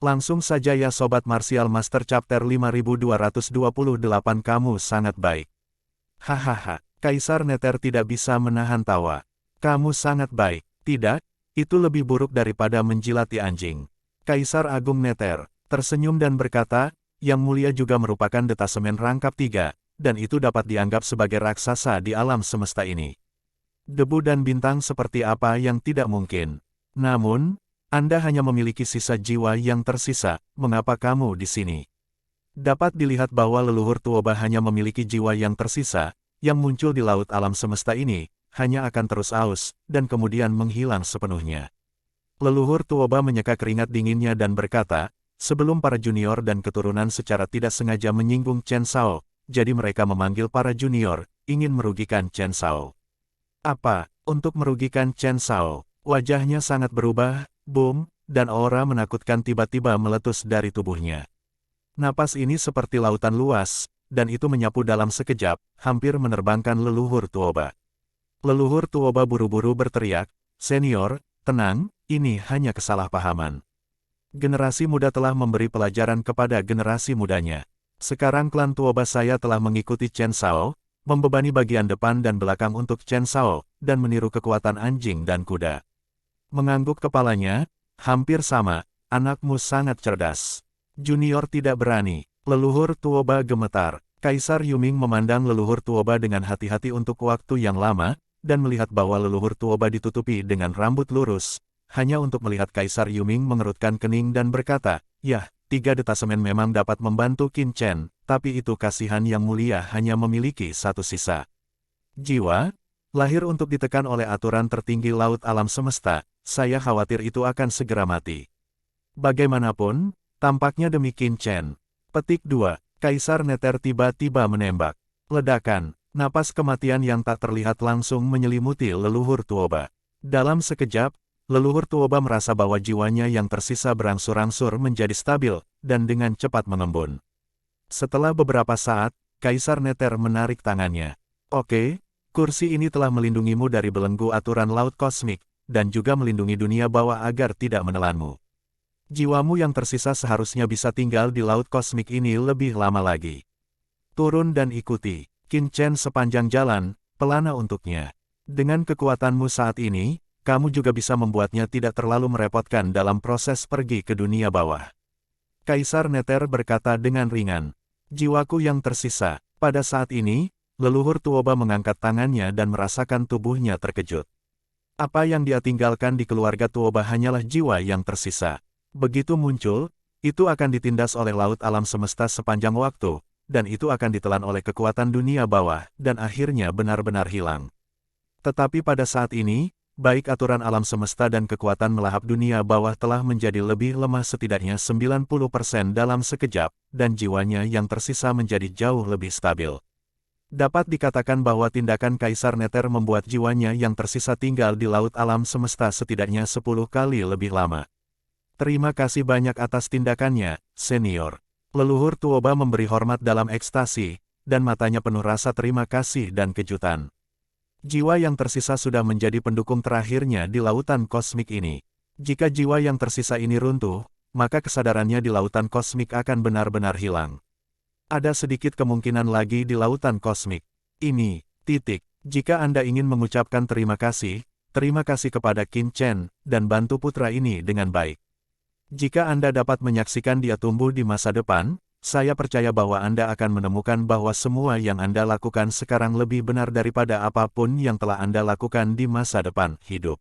Langsung saja ya Sobat Martial Master Chapter 5228 kamu sangat baik. Hahaha, Kaisar Nether tidak bisa menahan tawa. Kamu sangat baik, tidak? Itu lebih buruk daripada menjilati anjing. Kaisar Agung Nether tersenyum dan berkata, Yang Mulia juga merupakan detasemen rangkap 3, dan itu dapat dianggap sebagai raksasa di alam semesta ini. Debu dan bintang seperti apa yang tidak mungkin. Namun, Anda hanya memiliki sisa jiwa yang tersisa, mengapa kamu di sini? Dapat dilihat bahwa leluhur Tuoba hanya memiliki jiwa yang tersisa, yang muncul di laut alam semesta ini, hanya akan terus aus, dan kemudian menghilang sepenuhnya. Leluhur Tuoba menyeka keringat dinginnya dan berkata, sebelum para junior dan keturunan secara tidak sengaja menyinggung Chen Shao, jadi mereka memanggil para junior, ingin merugikan Chen Shao. Apa, untuk merugikan Chen Shao? Wajahnya sangat berubah, boom, dan aura menakutkan tiba-tiba meletus dari tubuhnya. Napas ini seperti lautan luas, dan itu menyapu dalam sekejap, hampir menerbangkan leluhur Tuoba. Leluhur Tuoba buru-buru berteriak, senior, tenang, ini hanya kesalahpahaman. Generasi muda telah memberi pelajaran kepada generasi mudanya. Sekarang klan Tuoba saya telah mengikuti Chen Shao, membebani bagian depan dan belakang untuk Chen Shao, dan meniru kekuatan anjing dan kuda. Mengangguk kepalanya, hampir sama, anakmu sangat cerdas. Junior tidak berani. Leluhur Tuoba gemetar. Kaisar Yuming memandang leluhur Tuoba dengan hati-hati untuk waktu yang lama, dan melihat bahwa leluhur Tuoba ditutupi dengan rambut lurus, hanya untuk melihat Kaisar Yuming mengerutkan kening dan berkata, Yah, 3 detasemen memang dapat membantu Qin Chen, tapi itu kasihan Yang Mulia hanya memiliki satu sisa. Jiwa, lahir untuk ditekan oleh aturan tertinggi laut alam semesta, saya khawatir itu akan segera mati. Bagaimanapun, tampaknya demi Qin Chen. Petik 2. Kaisar Nether tiba-tiba menembak. Ledakan, napas kematian yang tak terlihat langsung menyelimuti leluhur Tuoba. Dalam sekejap, leluhur Tuoba merasa bahwa jiwanya yang tersisa berangsur-angsur menjadi stabil, dan dengan cepat mengembun. Setelah beberapa saat, Kaisar Nether menarik tangannya. Oke, kursi ini telah melindungimu dari belenggu aturan laut kosmik, dan juga melindungi dunia bawah agar tidak menelanmu. Jiwamu yang tersisa seharusnya bisa tinggal di laut kosmik ini lebih lama lagi. Turun dan ikuti Qin Chen sepanjang jalan, pelana untuknya. Dengan kekuatanmu saat ini, kamu juga bisa membuatnya tidak terlalu merepotkan dalam proses pergi ke dunia bawah. Kaisar Nether berkata dengan ringan. Jiwaku yang tersisa. Pada saat ini, leluhur Tuoba mengangkat tangannya dan merasakan tubuhnya terkejut. Apa yang dia tinggalkan di keluarga Tuoba hanyalah jiwa yang tersisa. Begitu muncul, itu akan ditindas oleh laut alam semesta sepanjang waktu, dan itu akan ditelan oleh kekuatan dunia bawah, dan akhirnya benar-benar hilang. Tetapi pada saat ini, baik aturan alam semesta dan kekuatan melahap dunia bawah telah menjadi lebih lemah setidaknya 90% dalam sekejap, dan jiwanya yang tersisa menjadi jauh lebih stabil. Dapat dikatakan bahwa tindakan Kaisar Nether membuat jiwanya yang tersisa tinggal di laut alam semesta setidaknya 10 kali lebih lama. Terima kasih banyak atas tindakannya, senior. Leluhur Tuoba memberi hormat dalam ekstasi, dan matanya penuh rasa terima kasih dan kejutan. Jiwa yang tersisa sudah menjadi pendukung terakhirnya di lautan kosmik ini. Jika jiwa yang tersisa ini runtuh, maka kesadarannya di lautan kosmik akan benar-benar hilang. Ada sedikit kemungkinan lagi di lautan kosmik. Ini, titik. Jika Anda ingin mengucapkan terima kasih kepada Qin Chen, dan bantu putra ini dengan baik. Jika Anda dapat menyaksikan dia tumbuh di masa depan, saya percaya bahwa Anda akan menemukan bahwa semua yang Anda lakukan sekarang lebih benar daripada apapun yang telah Anda lakukan di masa depan hidup.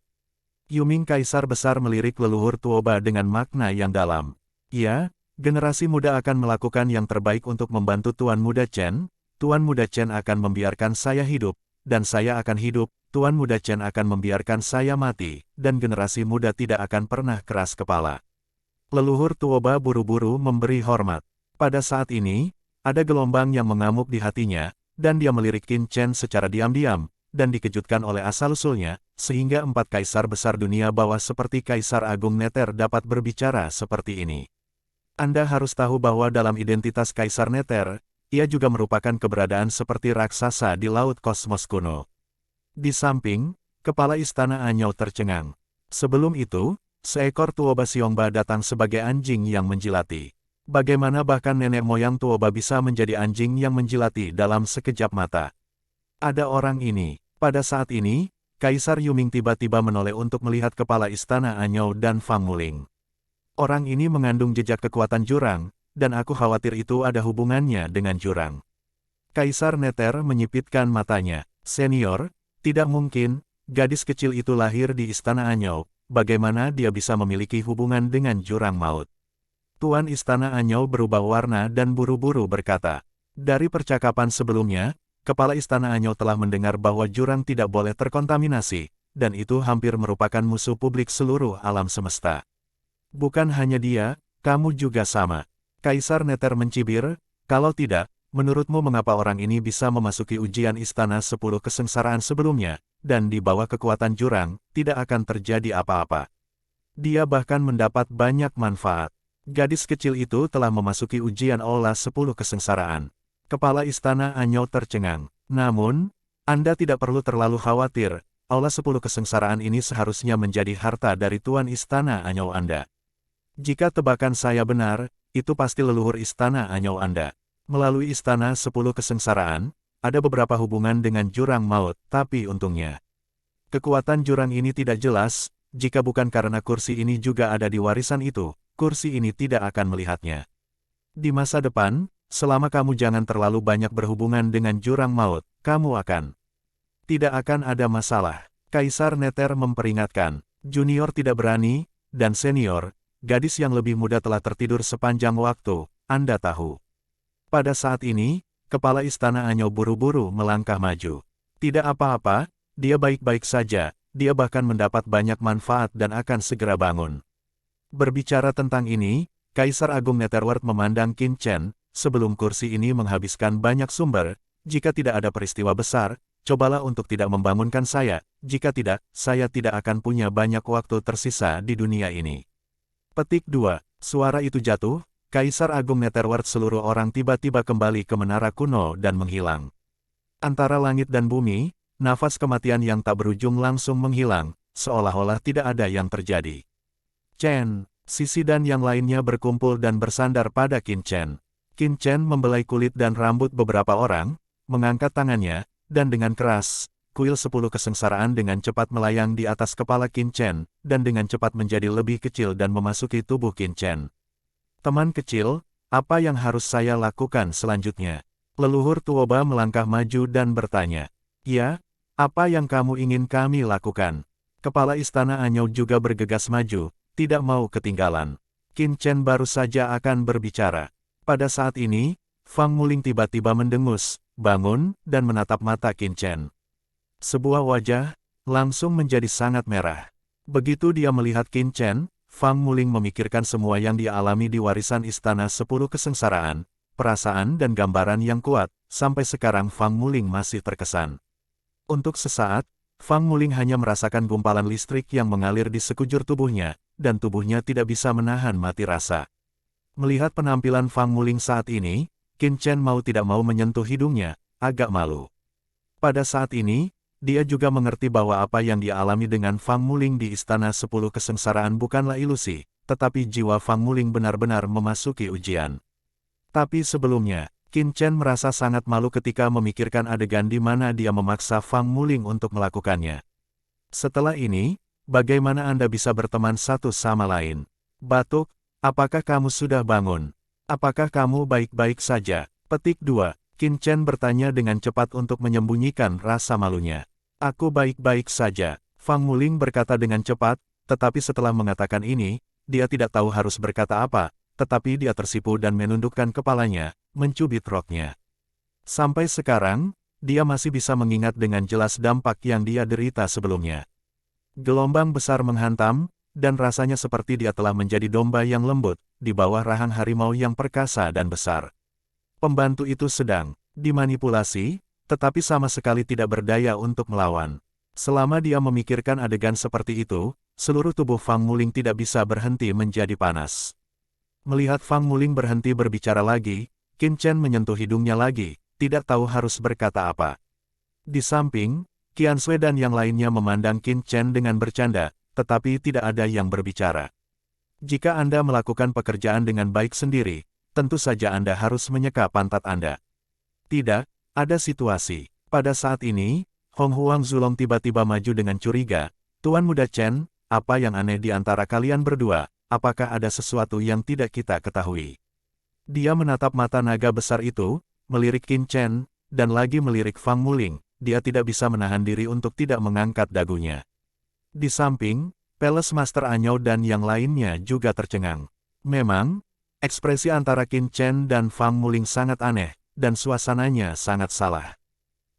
Yuming Kaisar Besar melirik leluhur Tuoba dengan makna yang dalam. Ya, generasi muda akan melakukan yang terbaik untuk membantu Tuan Muda Chen. Tuan Muda Chen akan membiarkan saya hidup, dan saya akan hidup. Tuan Muda Chen akan membiarkan saya mati, dan generasi muda tidak akan pernah keras kepala. Leluhur Tuoba buru-buru memberi hormat. Pada saat ini, ada gelombang yang mengamuk di hatinya, dan dia melirik Qin Chen secara diam-diam, dan dikejutkan oleh asal-usulnya, sehingga 4 kaisar besar dunia bawah seperti Kaisar Agung Nether dapat berbicara seperti ini. Anda harus tahu bahwa dalam identitas Kaisar Nether, ia juga merupakan keberadaan seperti raksasa di laut kosmos kuno. Di samping, kepala istana Anyou tercengang. Sebelum itu, seekor Tuoba Xiongba datang sebagai anjing yang menjilati. Bagaimana bahkan nenek moyang Tuoba bisa menjadi anjing yang menjilati dalam sekejap mata? Ada orang ini. Pada saat ini, Kaisar Yuming tiba-tiba menoleh untuk melihat kepala istana Anyou dan Fang Muling. Orang ini mengandung jejak kekuatan jurang, dan aku khawatir itu ada hubungannya dengan jurang. Kaisar Nether menyipitkan matanya. Senior, tidak mungkin, gadis kecil itu lahir di istana Anyou, bagaimana dia bisa memiliki hubungan dengan jurang maut? Tuan Istana Anyou berubah warna dan buru-buru berkata. Dari percakapan sebelumnya, Kepala Istana Anyou telah mendengar bahwa jurang tidak boleh terkontaminasi, dan itu hampir merupakan musuh publik seluruh alam semesta. Bukan hanya dia, kamu juga sama. Kaisar Nether mencibir, kalau tidak, menurutmu mengapa orang ini bisa memasuki ujian Istana 10 Kesengsaraan sebelumnya, dan di bawah kekuatan jurang, tidak akan terjadi apa-apa. Dia bahkan mendapat banyak manfaat. Gadis kecil itu telah memasuki ujian Aula 10 Kesengsaraan. Kepala Istana Anyou tercengang. Namun, Anda tidak perlu terlalu khawatir, Aula 10 Kesengsaraan ini seharusnya menjadi harta dari Tuan Istana Anyou Anda. Jika tebakan saya benar, itu pasti leluhur Istana Anyou Anda. Melalui Istana 10 Kesengsaraan, ada beberapa hubungan dengan jurang maut, tapi untungnya. Kekuatan jurang ini tidak jelas, jika bukan karena kursi ini juga ada di warisan itu, kursi ini tidak akan melihatnya. Di masa depan, selama kamu jangan terlalu banyak berhubungan dengan jurang maut, kamu tidak akan ada masalah. Kaisar Nether memperingatkan, junior tidak berani, dan senior, gadis yang lebih muda telah tertidur sepanjang waktu, Anda tahu. Pada saat ini, kepala istana Anyou buru-buru melangkah maju. Tidak apa-apa, dia baik-baik saja, dia bahkan mendapat banyak manfaat dan akan segera bangun. Berbicara tentang ini, Kaisar Agung Netherworld memandang Qin Chen, sebelum kursi ini menghabiskan banyak sumber, jika tidak ada peristiwa besar, cobalah untuk tidak membangunkan saya, jika tidak, saya tidak akan punya banyak waktu tersisa di dunia ini. Petik 2. Suara itu jatuh, Kaisar Agung Netherworld seluruh orang tiba-tiba kembali ke menara kuno dan menghilang. Antara langit dan bumi, nafas kematian yang tak berujung langsung menghilang, seolah-olah tidak ada yang terjadi. Chen, Sisi dan yang lainnya berkumpul dan bersandar pada Qin Chen. Qin Chen membelai kulit dan rambut beberapa orang, mengangkat tangannya, dan dengan keras, kuil 10 kesengsaraan dengan cepat melayang di atas kepala Qin Chen, dan dengan cepat menjadi lebih kecil dan memasuki tubuh Qin Chen. Teman kecil, apa yang harus saya lakukan selanjutnya? Leluhur Tuoba melangkah maju dan bertanya. Ya, apa yang kamu ingin kami lakukan? Kepala Istana Anyou juga bergegas maju, tidak mau ketinggalan. Qin Chen baru saja akan berbicara. Pada saat ini, Fang Muling tiba-tiba mendengus, bangun, dan menatap mata Qin Chen. Sebuah wajah, langsung menjadi sangat merah. Begitu dia melihat Qin Chen, Fang Muling memikirkan semua yang dia alami di warisan Istana 10 Kesengsaraan, perasaan dan gambaran yang kuat, sampai sekarang Fang Muling masih terkesan. Untuk sesaat, Fang Muling hanya merasakan gumpalan listrik yang mengalir di sekujur tubuhnya, dan tubuhnya tidak bisa menahan mati rasa. Melihat penampilan Fang Muling saat ini, Qin Chen mau tidak mau menyentuh hidungnya, agak malu. Pada saat ini, dia juga mengerti bahwa apa yang dia alami dengan Fang Muling di Istana 10 Kesengsaraan bukanlah ilusi, tetapi jiwa Fang Muling benar-benar memasuki ujian. Tapi sebelumnya, Qin Chen merasa sangat malu ketika memikirkan adegan di mana dia memaksa Fang Muling untuk melakukannya. Setelah ini, bagaimana Anda bisa berteman satu sama lain? Batuk, apakah kamu sudah bangun? Apakah kamu baik-baik saja? Petik 2. Qin Chen bertanya dengan cepat untuk menyembunyikan rasa malunya. Aku baik-baik saja, Fang Muling berkata dengan cepat, tetapi setelah mengatakan ini, dia tidak tahu harus berkata apa, tetapi dia tersipu dan menundukkan kepalanya, mencubit roknya. Sampai sekarang, dia masih bisa mengingat dengan jelas dampak yang dia derita sebelumnya. Gelombang besar menghantam, dan rasanya seperti dia telah menjadi domba yang lembut, di bawah rahang harimau yang perkasa dan besar. Pembantu itu sedang dimanipulasi, tetapi sama sekali tidak berdaya untuk melawan. Selama dia memikirkan adegan seperti itu, seluruh tubuh Fang Muling tidak bisa berhenti menjadi panas. Melihat Fang Muling berhenti berbicara lagi, Qin Chen menyentuh hidungnya lagi, tidak tahu harus berkata apa. Di samping, Qian Sui dan yang lainnya memandang Qin Chen dengan bercanda, tetapi tidak ada yang berbicara. Jika Anda melakukan pekerjaan dengan baik sendiri, tentu saja Anda harus menyeka pantat Anda. Tidak, ada situasi. Pada saat ini, Hong Huang Zulong tiba-tiba maju dengan curiga. Tuan Muda Chen, apa yang aneh di antara kalian berdua? Apakah ada sesuatu yang tidak kita ketahui? Dia menatap mata naga besar itu, melirik Qin Chen, dan lagi melirik Fang Muling. Dia tidak bisa menahan diri untuk tidak mengangkat dagunya. Di samping, Palace Master Anyou dan yang lainnya juga tercengang. Memang, ekspresi antara Qin Chen dan Fang Muling sangat aneh, dan suasananya sangat salah.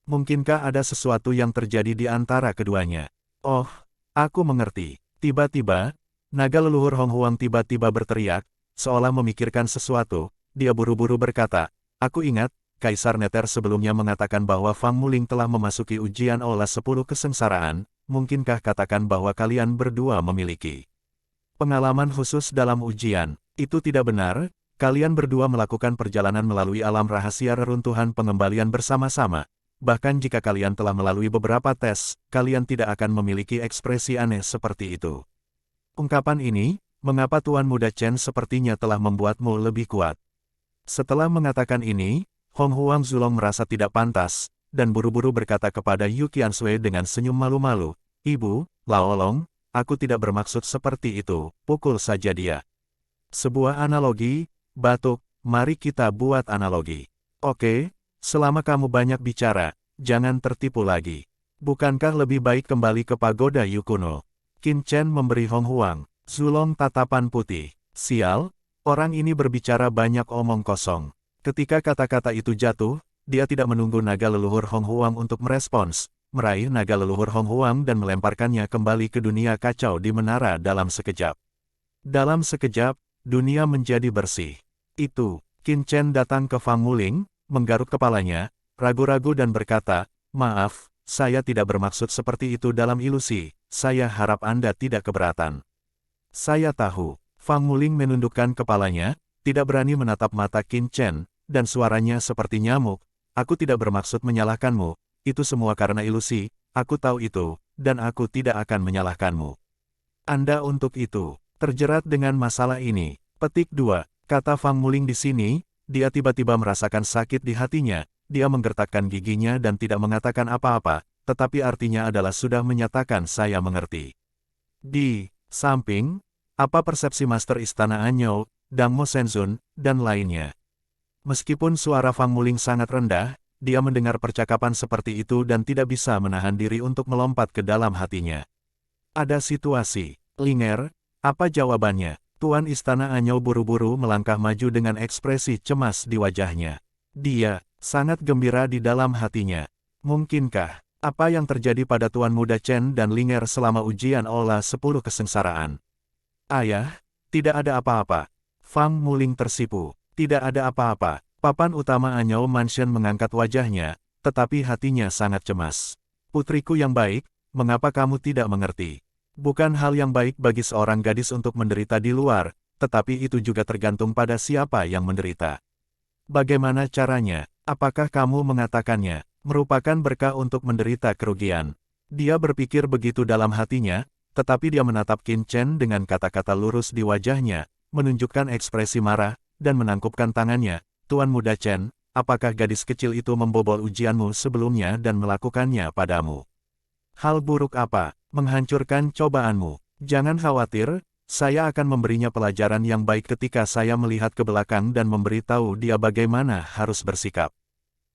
Mungkinkah ada sesuatu yang terjadi di antara keduanya? Oh, aku mengerti. Tiba-tiba, naga leluhur Hong Huang tiba-tiba berteriak, seolah memikirkan sesuatu. Dia buru-buru berkata, aku ingat, Kaisar Nether sebelumnya mengatakan bahwa Fang Muling telah memasuki ujian Aula 10 kesengsaraan. Mungkinkah katakan bahwa kalian berdua memiliki pengalaman khusus dalam ujian? Itu tidak benar, kalian berdua melakukan perjalanan melalui alam rahasia reruntuhan pengembalian bersama-sama. Bahkan jika kalian telah melalui beberapa tes, kalian tidak akan memiliki ekspresi aneh seperti itu. Ungkapan ini, mengapa Tuan Muda Chen sepertinya telah membuatmu lebih kuat? Setelah mengatakan ini, Hong Huang Zulong merasa tidak pantas, dan buru-buru berkata kepada Yu Qiansui dengan senyum malu-malu, Ibu, Laolong, aku tidak bermaksud seperti itu, pukul saja dia. Sebuah analogi, batuk, mari kita buat analogi. Oke, selama kamu banyak bicara, jangan tertipu lagi. Bukankah lebih baik kembali ke pagoda Yu kuno? Qin Chen memberi Hong Huang Zulong tatapan putih. Sial, orang ini berbicara banyak omong kosong. Ketika kata-kata itu jatuh, dia tidak menunggu naga leluhur Hong Huang untuk merespons, meraih naga leluhur Hong Huang dan melemparkannya kembali ke dunia kacau di menara dalam sekejap. Dalam sekejap, dunia menjadi bersih. Itu, Qin Chen datang ke Fang Muling, menggaruk kepalanya, ragu-ragu dan berkata, maaf, saya tidak bermaksud seperti itu dalam ilusi, saya harap Anda tidak keberatan. Saya tahu. Fang Muling menundukkan kepalanya, tidak berani menatap mata Qin Chen, dan suaranya seperti nyamuk, aku tidak bermaksud menyalahkanmu, itu semua karena ilusi, aku tahu itu, dan aku tidak akan menyalahkanmu. Anda untuk itu, terjerat dengan masalah ini. Petik 2, kata Fang Muling di sini, dia tiba-tiba merasakan sakit di hatinya, dia menggertakkan giginya dan tidak mengatakan apa-apa, tetapi artinya adalah sudah menyatakan saya mengerti. Di samping, apa persepsi Master Istana Anyou, Dang Mo Shenzun, dan lainnya. Meskipun suara Fang Muling sangat rendah, dia mendengar percakapan seperti itu dan tidak bisa menahan diri untuk melompat ke dalam hatinya. Ada situasi. Linger, apa jawabannya? Tuan Istana Anyou buru-buru melangkah maju dengan ekspresi cemas di wajahnya. Dia sangat gembira di dalam hatinya. Mungkinkah apa yang terjadi pada Tuan Muda Chen dan Linger selama ujian Aula 10 kesengsaraan? Ayah, tidak ada apa-apa. Fang Muling tersipu. Tidak ada apa-apa. Papan utama Anyou Mansion mengangkat wajahnya, tetapi hatinya sangat cemas. Putriku yang baik, mengapa kamu tidak mengerti? Bukan hal yang baik bagi seorang gadis untuk menderita di luar, tetapi itu juga tergantung pada siapa yang menderita. Bagaimana caranya? Apakah kamu mengatakannya merupakan berkah untuk menderita kerugian? Dia berpikir begitu dalam hatinya, tetapi dia menatap Qin Chen dengan kata-kata lurus di wajahnya, menunjukkan ekspresi marah, dan menangkupkan tangannya. Tuan Muda Chen, apakah gadis kecil itu membobol ujianmu sebelumnya dan melakukannya padamu? Hal buruk apa? Menghancurkan cobaanmu. Jangan khawatir, saya akan memberinya pelajaran yang baik ketika saya melihat ke belakang dan memberitahu dia bagaimana harus bersikap.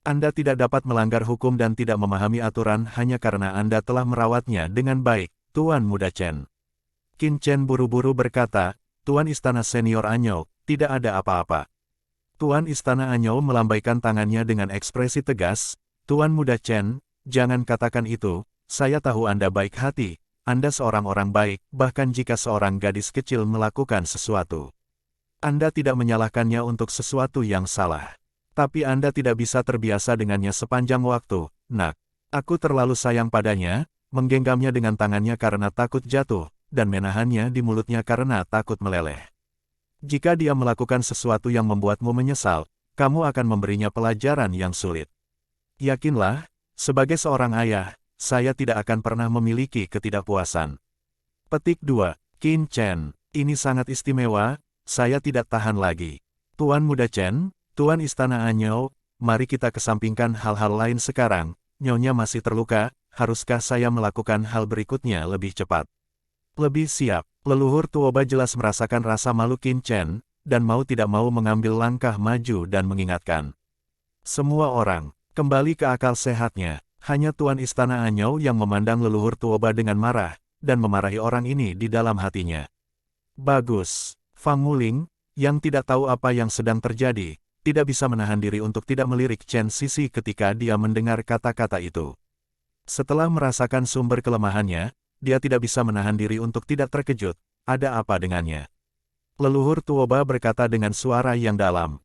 Anda tidak dapat melanggar hukum dan tidak memahami aturan hanya karena Anda telah merawatnya dengan baik, Tuan Muda Chen. Qin Chen buru-buru berkata, Tuan Istana Senior Anyou, tidak ada apa-apa. Tuan Istana Anyou melambaikan tangannya dengan ekspresi tegas, Tuan Muda Chen, jangan katakan itu, saya tahu Anda baik hati, Anda seorang orang baik, bahkan jika seorang gadis kecil melakukan sesuatu. Anda tidak menyalahkannya untuk sesuatu yang salah. Tapi Anda tidak bisa terbiasa dengannya sepanjang waktu, nak. Aku terlalu sayang padanya, menggenggamnya dengan tangannya karena takut jatuh, dan menahannya di mulutnya karena takut meleleh. Jika dia melakukan sesuatu yang membuatmu menyesal, kamu akan memberinya pelajaran yang sulit. Yakinlah, sebagai seorang ayah, saya tidak akan pernah memiliki ketidakpuasan. Petik 2. Qin Chen. Ini sangat istimewa, saya tidak tahan lagi. Tuan Muda Chen, Tuan Istana Anyou, mari kita kesampingkan hal-hal lain sekarang. Nyonya masih terluka, haruskah saya melakukan hal berikutnya lebih cepat? Lebih siap. Leluhur Tuoba jelas merasakan rasa malu Qin Chen, dan mau tidak mau mengambil langkah maju dan mengingatkan. Semua orang, kembali ke akal sehatnya. Hanya Tuan Istana Anyou yang memandang leluhur Tuoba dengan marah, dan memarahi orang ini di dalam hatinya. Bagus. Fang Muling, yang tidak tahu apa yang sedang terjadi, tidak bisa menahan diri untuk tidak melirik Chen Sisi ketika dia mendengar kata-kata itu. Setelah merasakan sumber kelemahannya, dia tidak bisa menahan diri untuk tidak terkejut. Ada apa dengannya? Leluhur Tuoba berkata dengan suara yang dalam.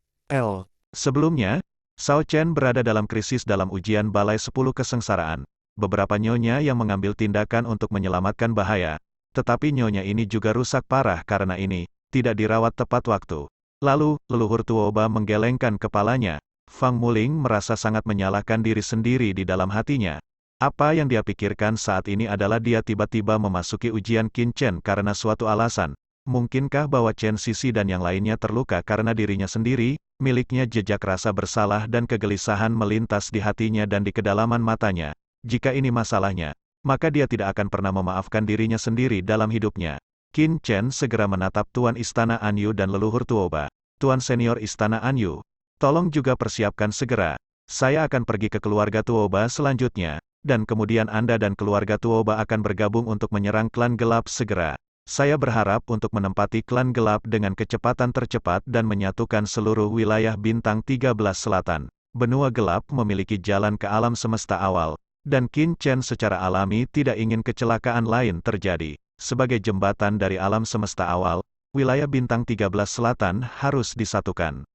Sebelumnya, Shao Chen berada dalam krisis dalam ujian Balai 10 Kesengsaraan. Beberapa nyonya yang mengambil tindakan untuk menyelamatkan bahaya, tetapi nyonya ini juga rusak parah karena ini, tidak dirawat tepat waktu. Lalu, leluhur Tuoba menggelengkan kepalanya. Fang Muling merasa sangat menyalahkan diri sendiri di dalam hatinya. Apa yang dia pikirkan saat ini adalah dia tiba-tiba memasuki ujian Qin Chen karena suatu alasan. Mungkinkah bahwa Chen Sisi dan yang lainnya terluka karena dirinya sendiri? Miliknya jejak rasa bersalah dan kegelisahan melintas di hatinya dan di kedalaman matanya. Jika ini masalahnya, maka dia tidak akan pernah memaafkan dirinya sendiri dalam hidupnya. Qin Chen segera menatap Tuan Istana Anyu dan leluhur Tuoba. Tuan Senior Istana Anyu, tolong juga persiapkan segera. Saya akan pergi ke keluarga Tuoba selanjutnya, dan kemudian Anda dan keluarga Tuoba akan bergabung untuk menyerang klan gelap segera. Saya berharap untuk menempati klan gelap dengan kecepatan tercepat dan menyatukan seluruh wilayah bintang 13 selatan. Benua gelap memiliki jalan ke alam semesta awal, dan Qin Chen secara alami tidak ingin kecelakaan lain terjadi. Sebagai jembatan dari alam semesta awal, wilayah bintang 13 selatan harus disatukan.